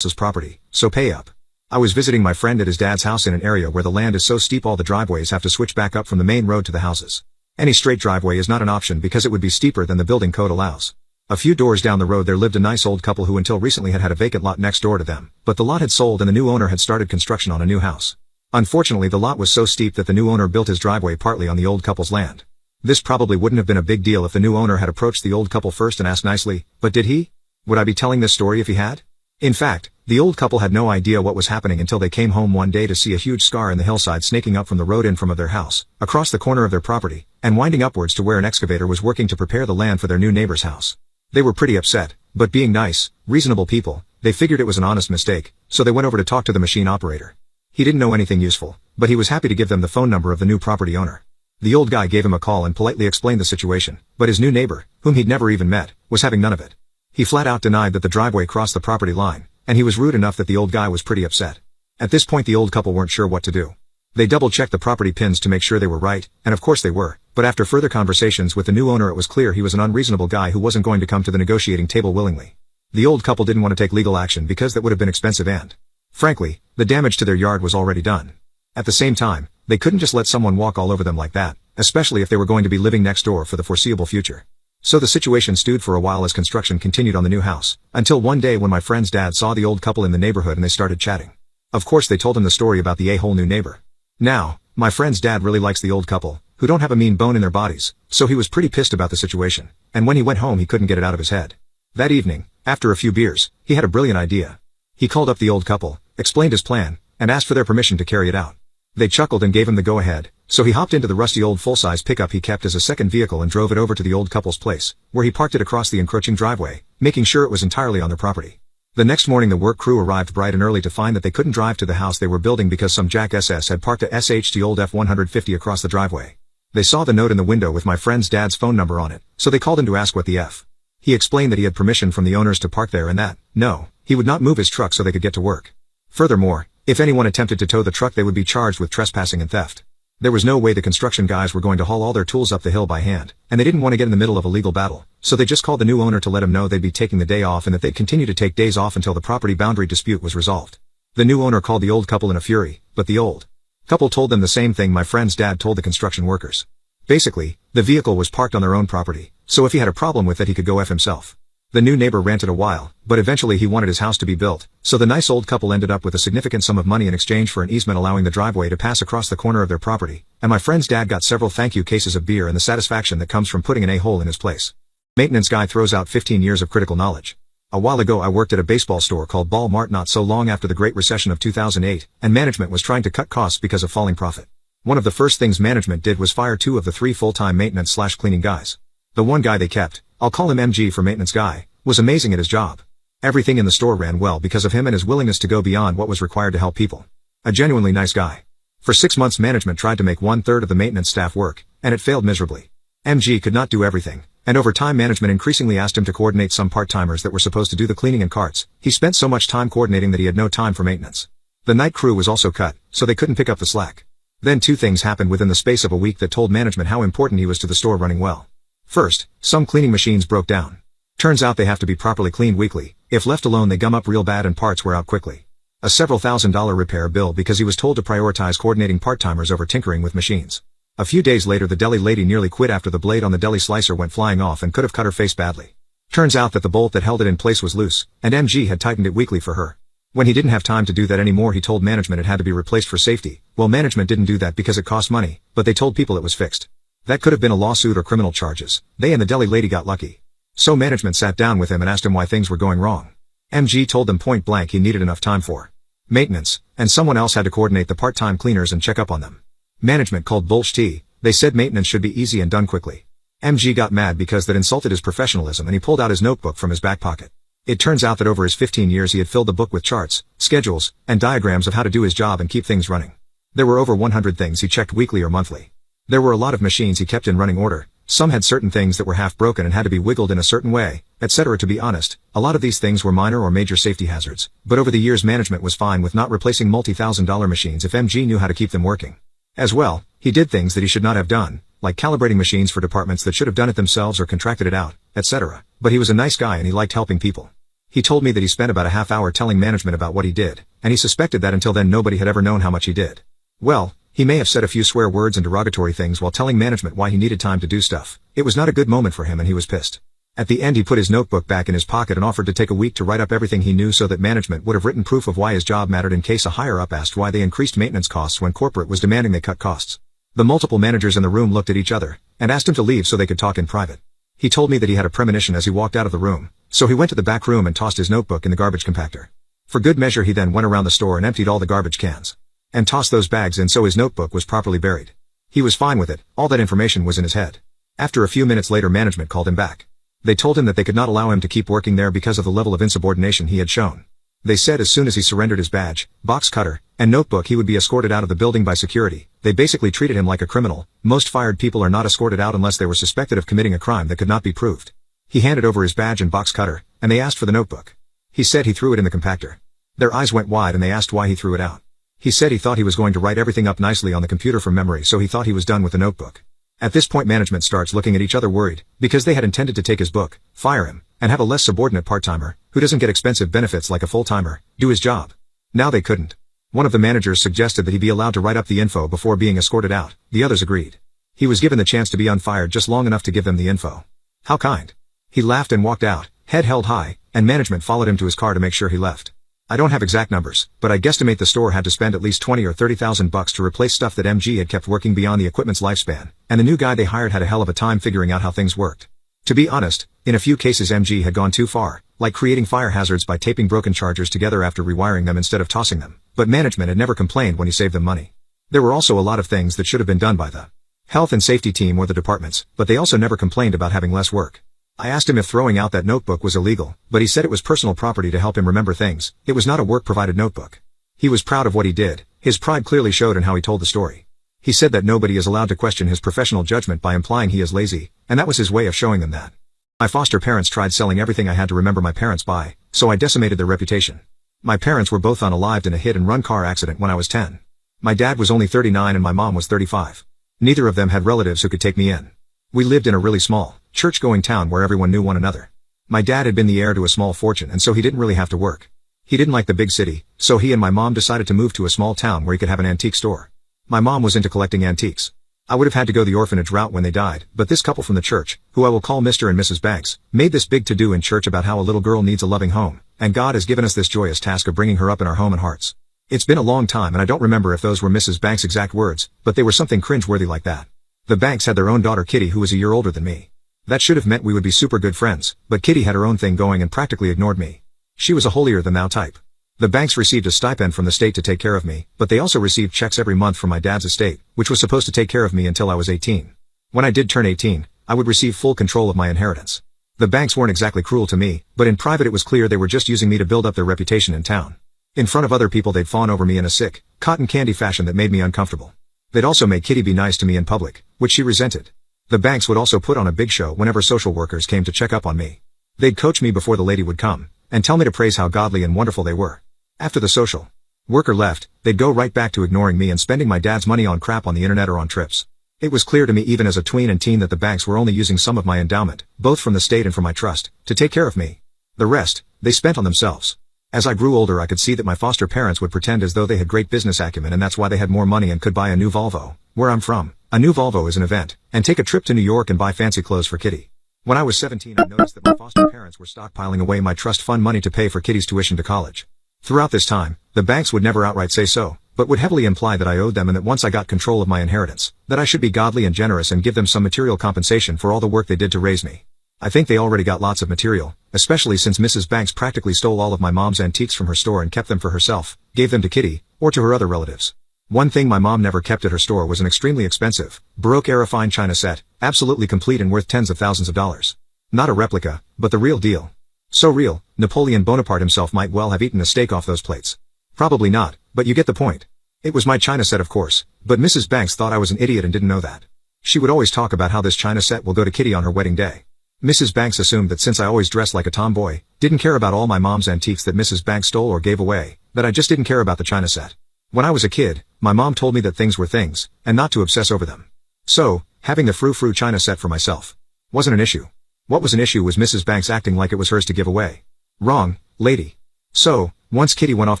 else's property, so pay up. I was visiting my friend at his dad's house in an area where the land is so steep all the driveways have to switch back up from the main road to the houses. Any straight driveway is not an option because it would be steeper than the building code allows. A few doors down the road there lived a nice old couple who until recently had had a vacant lot next door to them, but the lot had sold and the new owner had started construction on a new house. Unfortunately the lot was so steep that the new owner built his driveway partly on the old couple's land. This probably wouldn't have been a big deal if the new owner had approached the old couple first and asked nicely, but did he? Would I be telling this story if he had? In fact, the old couple had no idea what was happening until they came home one day to see a huge scar in the hillside snaking up from the road in front of their house, across the corner of their property, and winding upwards to where an excavator was working to prepare the land for their new neighbor's house. They were pretty upset, but being nice, reasonable people, they figured it was an honest mistake, so they went over to talk to the machine operator. He didn't know anything useful, but he was happy to give them the phone number of the new property owner. The old guy gave him a call and politely explained the situation, but his new neighbor, whom he'd never even met, was having none of it. He flat out denied that the driveway crossed the property line, and he was rude enough that the old guy was pretty upset. At this point the old couple weren't sure what to do. They double-checked the property pins to make sure they were right, and of course they were, but after further conversations with the new owner it was clear he was an unreasonable guy who wasn't going to come to the negotiating table willingly. The old couple didn't want to take legal action because that would have been expensive and, frankly, the damage to their yard was already done. At the same time, they couldn't just let someone walk all over them like that, especially if they were going to be living next door for the foreseeable future. So the situation stewed for a while as construction continued on the new house, until one day when my friend's dad saw the old couple in the neighborhood and they started chatting. Of course they told him the story about the a-hole new neighbor. Now, my friend's dad really likes the old couple, who don't have a mean bone in their bodies, so he was pretty pissed about the situation, and when he went home he couldn't get it out of his head. That evening, after a few beers, he had a brilliant idea. He called up the old couple, explained his plan, and asked for their permission to carry it out. They chuckled and gave him the go-ahead, so he hopped into the rusty old full-size pickup he kept as a second vehicle and drove it over to the old couple's place, where he parked it across the encroaching driveway, making sure it was entirely on their property. The next morning the work crew arrived bright and early to find that they couldn't drive to the house they were building because some jack SS had parked a SHT old F-150 across the driveway. They saw the note in the window with my friend's dad's phone number on it, so they called him to ask what the F. He explained that he had permission from the owners to park there and that, no, he would not move his truck so they could get to work. Furthermore, if anyone attempted to tow the truck they would be charged with trespassing and theft. There was no way the construction guys were going to haul all their tools up the hill by hand, and they didn't want to get in the middle of a legal battle, so they just called the new owner to let him know they'd be taking the day off and that they'd continue to take days off until the property boundary dispute was resolved. The new owner called the old couple in a fury, but the old couple told them the same thing my friend's dad told the construction workers. Basically, the vehicle was parked on their own property, so if he had a problem with it he could go F himself. The new neighbor ranted a while, but eventually he wanted his house to be built, so the nice old couple ended up with a significant sum of money in exchange for an easement allowing the driveway to pass across the corner of their property, and my friend's dad got several thank you cases of beer and the satisfaction that comes from putting an a-hole in his place. Maintenance guy throws out 15 years of critical knowledge. A while ago I worked at a baseball store called Ball Mart not so long after the Great Recession of 2008, and management was trying to cut costs because of falling profit. One of the first things management did was fire 2 of the 3 full-time maintenance/cleaning guys. The one guy they kept, I'll call him MG for maintenance guy, was amazing at his job. Everything in the store ran well because of him and his willingness to go beyond what was required to help people. A genuinely nice guy. For 6 months management tried to make 1/3 of the maintenance staff work, and it failed miserably. MG could not do everything, and over time management increasingly asked him to coordinate some part-timers that were supposed to do the cleaning and carts. He spent so much time coordinating that he had no time for maintenance. The night crew was also cut, so they couldn't pick up the slack. Then 2 things happened within the space of a week that told management how important he was to the store running well. First, some cleaning machines broke down. Turns out they have to be properly cleaned weekly. If left alone they gum up real bad and parts wear out quickly. A several $1,000 repair bill because he was told to prioritize coordinating part-timers over tinkering with machines. A few days later the deli lady nearly quit after the blade on the deli slicer went flying off and could have cut her face badly. Turns out that the bolt that held it in place was loose, and MG had tightened it weekly for her. When he didn't have time to do that anymore he told management it had to be replaced for safety. Well, management didn't do that because it cost money, but they told people it was fixed. That could have been a lawsuit or criminal charges. They and the deli lady got lucky. So management sat down with him and asked him why things were going wrong. MG told them point blank he needed enough time for maintenance, and someone else had to coordinate the part-time cleaners and check up on them. Management called bullshit. They said maintenance should be easy and done quickly. MG got mad because that insulted his professionalism and he pulled out his notebook from his back pocket. It turns out that over his 15 years he had filled the book with charts, schedules, and diagrams of how to do his job and keep things running. There were over 100 things he checked weekly or monthly. There were a lot of machines he kept in running order. Some had certain things that were half broken and had to be wiggled in a certain way, etc. To be honest, a lot of these things were minor or major safety hazards, but over the years management was fine with not replacing multi-$1,000 machines if MG knew how to keep them working. As well, he did things that he should not have done, like calibrating machines for departments that should have done it themselves or contracted it out, etc. But he was a nice guy and he liked helping people. He told me that he spent about a half hour telling management about what he did, and he suspected that until then nobody had ever known how much he did. Well, he may have said a few swear words and derogatory things while telling management why he needed time to do stuff. It was not a good moment for him and he was pissed. At the end he put his notebook back in his pocket and offered to take a week to write up everything he knew so that management would have written proof of why his job mattered in case a higher-up asked why they increased maintenance costs when corporate was demanding they cut costs. The multiple managers in the room looked at each other, and asked him to leave so they could talk in private. He told me that he had a premonition as he walked out of the room, so he went to the back room and tossed his notebook in the garbage compactor. For good measure he then went around the store and emptied all the garbage cans. And tossed those bags in so his notebook was properly buried. He was fine with it, all that information was in his head. After a few minutes later management called him back. They told him that they could not allow him to keep working there because of the level of insubordination he had shown. They said as soon as he surrendered his badge, box cutter, and notebook he would be escorted out of the building by security. They basically treated him like a criminal. Most fired people are not escorted out unless they were suspected of committing a crime that could not be proved. He handed over his badge and box cutter, and they asked for the notebook. He said he threw it in the compactor. Their eyes went wide and they asked why he threw it out. He said he thought he was going to write everything up nicely on the computer from memory so he thought he was done with the notebook. At this point management starts looking at each other worried, because they had intended to take his book, fire him, and have a less subordinate part-timer, who doesn't get expensive benefits like a full-timer, do his job. Now they couldn't. One of the managers suggested that he be allowed to write up the info before being escorted out. The others agreed. He was given the chance to be unfired just long enough to give them the info. How kind. He laughed and walked out, head held high, and management followed him to his car to make sure he left. I don't have exact numbers, but I guesstimate the store had to spend at least $20,000 or $30,000 to replace stuff that MG had kept working beyond the equipment's lifespan, and the new guy they hired had a hell of a time figuring out how things worked. To be honest, in a few cases MG had gone too far, like creating fire hazards by taping broken chargers together after rewiring them instead of tossing them, but management had never complained when he saved them money. There were also a lot of things that should have been done by the health and safety team or the departments, but they also never complained about having less work. I asked him if throwing out that notebook was illegal, but he said it was personal property to help him remember things. It was not a work-provided notebook. He was proud of what he did. His pride clearly showed in how he told the story. He said that nobody is allowed to question his professional judgment by implying he is lazy, and that was his way of showing them that. My foster parents tried selling everything I had to remember my parents by, so I decimated their reputation. My parents were both unalived in a hit-and-run car accident when I was 10. My dad was only 39 and my mom was 35. Neither of them had relatives who could take me in. We lived in a really small, church-going town where everyone knew one another. My dad had been the heir to a small fortune and so he didn't really have to work. He didn't like the big city, so he and my mom decided to move to a small town where he could have an antique store. My mom was into collecting antiques. I would have had to go the orphanage route when they died, but this couple from the church, who I will call Mr. and Mrs. Banks, made this big to-do in church about how a little girl needs a loving home, and God has given us this joyous task of bringing her up in our home and hearts. It's been a long time and I don't remember if those were Mrs. Banks' exact words, but they were something cringe-worthy like that. The Banks had their own daughter Kitty who was a year older than me. That should have meant we would be super good friends, but Kitty had her own thing going and practically ignored me. She was a holier-than-thou type. The Banks received a stipend from the state to take care of me, but they also received checks every month from my dad's estate, which was supposed to take care of me until I was 18. When I did turn 18, I would receive full control of my inheritance. The Banks weren't exactly cruel to me, but in private it was clear they were just using me to build up their reputation in town. In front of other people they'd fawn over me in a sick, cotton candy fashion that made me uncomfortable. They'd also make Kitty be nice to me in public, which she resented. The Banks would also put on a big show whenever social workers came to check up on me. They'd coach me before the lady would come, and tell me to praise how godly and wonderful they were. After the social worker left, they'd go right back to ignoring me and spending my dad's money on crap on the internet or on trips. It was clear to me even as a tween and teen that the Banks were only using some of my endowment, both from the state and from my trust, to take care of me. The rest, they spent on themselves. As I grew older I could see that my foster parents would pretend as though they had great business acumen and that's why they had more money and could buy a new Volvo. Where I'm from, a new Volvo is an event, and take a trip to New York and buy fancy clothes for Kitty. When I was 17 I noticed that my foster parents were stockpiling away my trust fund money to pay for Kitty's tuition to college. Throughout this time, the Banks would never outright say so, but would heavily imply that I owed them and that once I got control of my inheritance, that I should be godly and generous and give them some material compensation for all the work they did to raise me. I think they already got lots of material, especially since Mrs. Banks practically stole all of my mom's antiques from her store and kept them for herself, gave them to Kitty, or to her other relatives. One thing my mom never kept at her store was an extremely expensive, Baroque-era fine china set, absolutely complete and worth tens of thousands of dollars. Not a replica, but the real deal. So real, Napoleon Bonaparte himself might well have eaten a steak off those plates. Probably not, but you get the point. It was my china set of course, but Mrs. Banks thought I was an idiot and didn't know that. She would always talk about how this china set will go to Kitty on her wedding day. Mrs. Banks assumed that since I always dressed like a tomboy, didn't care about all my mom's antiques that Mrs. Banks stole or gave away, that I just didn't care about the china set. When I was a kid, my mom told me that things were things, and not to obsess over them. So, having the frou-frou china set for myself wasn't an issue. What was an issue was Mrs. Banks acting like it was hers to give away. Wrong, lady. So, once Kitty went off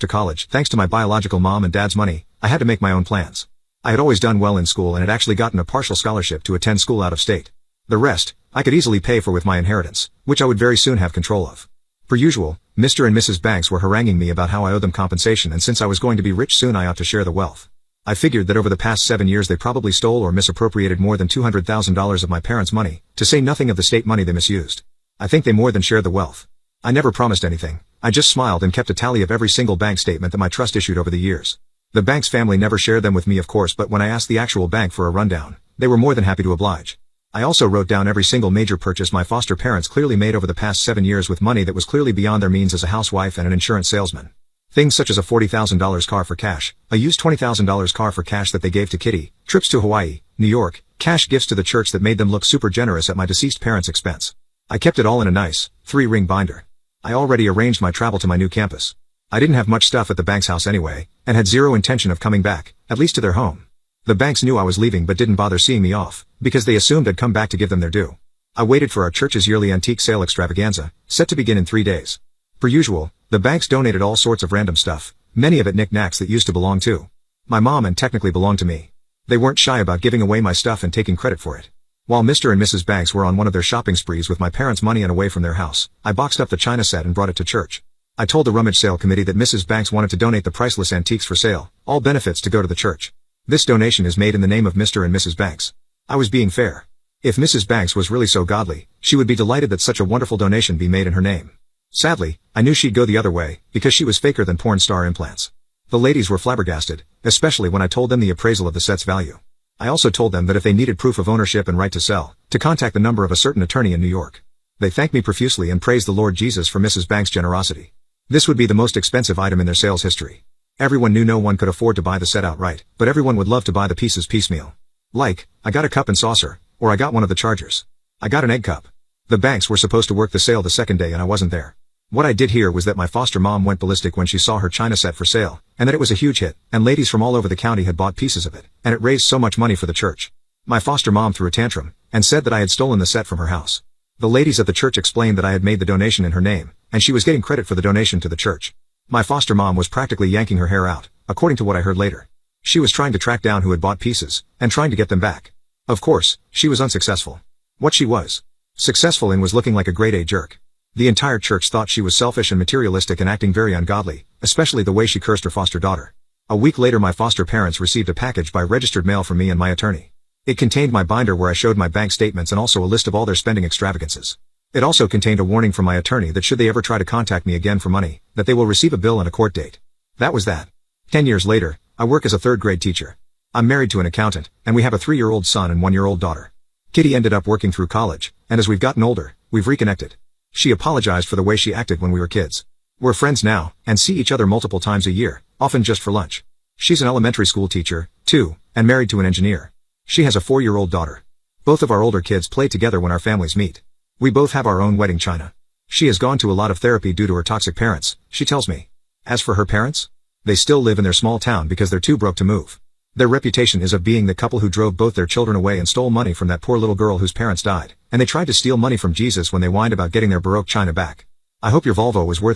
to college, thanks to my biological mom and dad's money, I had to make my own plans. I had always done well in school and had actually gotten a partial scholarship to attend school out of state. The rest, I could easily pay for with my inheritance, which I would very soon have control of. Per usual, Mr. and Mrs. Banks were haranguing me about how I owed them compensation, and since I was going to be rich soon I ought to share the wealth. I figured that over the past 7 years they probably stole or misappropriated more than $200,000 of my parents' money, to say nothing of the state money they misused. I think they more than shared the wealth. I never promised anything. I just smiled and kept a tally of every single bank statement that my trust issued over the years. The Banks family never shared them with me, of course, but when I asked the actual bank for a rundown, they were more than happy to oblige. I also wrote down every single major purchase my foster parents clearly made over the past 7 years with money that was clearly beyond their means as a housewife and an insurance salesman. Things such as a $40,000 car for cash, a used $20,000 car for cash that they gave to Kitty, trips to Hawaii, New York, cash gifts to the church that made them look super generous at my deceased parents' expense. I kept it all in a nice, 3-ring binder. I already arranged my travel to my new campus. I didn't have much stuff at the Banks house anyway, and had zero intention of coming back, at least to their home. The Banks knew I was leaving but didn't bother seeing me off, because they assumed I'd come back to give them their due. I waited for our church's yearly antique sale extravaganza, set to begin in 3 days. Per usual, the Banks donated all sorts of random stuff, many of it knickknacks that used to belong to my mom and technically belonged to me. They weren't shy about giving away my stuff and taking credit for it. While Mr. and Mrs. Banks were on one of their shopping sprees with my parents' money and away from their house, I boxed up the china set and brought it to church. I told the rummage sale committee that Mrs. Banks wanted to donate the priceless antiques for sale, all benefits to go to the church. This donation is made in the name of Mr. and Mrs. Banks. I was being fair. If Mrs. Banks was really so godly, she would be delighted that such a wonderful donation be made in her name. Sadly, I knew she'd go the other way, because she was faker than porn star implants. The ladies were flabbergasted, especially when I told them the appraisal of the set's value. I also told them that if they needed proof of ownership and right to sell, to contact the number of a certain attorney in New York. They thanked me profusely and praised the Lord Jesus for Mrs. Banks' generosity. This would be the most expensive item in their sales history. Everyone knew no one could afford to buy the set outright, but everyone would love to buy the pieces piecemeal. Like, I got a cup and saucer, or I got one of the chargers. I got an egg cup. The Banks were supposed to work the sale the second day and I wasn't there. What I did hear was that my foster mom went ballistic when she saw her china set for sale, and that it was a huge hit, and ladies from all over the county had bought pieces of it, and it raised so much money for the church. My foster mom threw a tantrum, and said that I had stolen the set from her house. The ladies at the church explained that I had made the donation in her name, and she was getting credit for the donation to the church. My foster mom was practically yanking her hair out, according to what I heard later. She was trying to track down who had bought pieces, and trying to get them back. Of course, she was unsuccessful. What she was successful in was looking like a grade A jerk. The entire church thought she was selfish and materialistic and acting very ungodly, especially the way she cursed her foster daughter. A week later my foster parents received a package by registered mail from me and my attorney. It contained my binder where I showed my bank statements and also a list of all their spending extravagances. It also contained a warning from my attorney that should they ever try to contact me again for money, that they will receive a bill and a court date. That was that. 10 years later, I work as a 3rd grade teacher. I'm married to an accountant, and we have a 3-year-old son and 1-year-old daughter. Kitty ended up working through college, and as we've gotten older, we've reconnected. She apologized for the way she acted when we were kids. We're friends now, and see each other multiple times a year, often just for lunch. She's an elementary school teacher, too, and married to an engineer. She has a 4-year-old daughter. Both of our older kids play together when our families meet. We both have our own wedding china. She has gone to a lot of therapy due to her toxic parents, she tells me. As for her parents, they still live in their small town because they're too broke to move. Their reputation is of being the couple who drove both their children away and stole money from that poor little girl whose parents died, and they tried to steal money from Jesus when they whined about getting their Baroque china back. I hope your Volvo was worth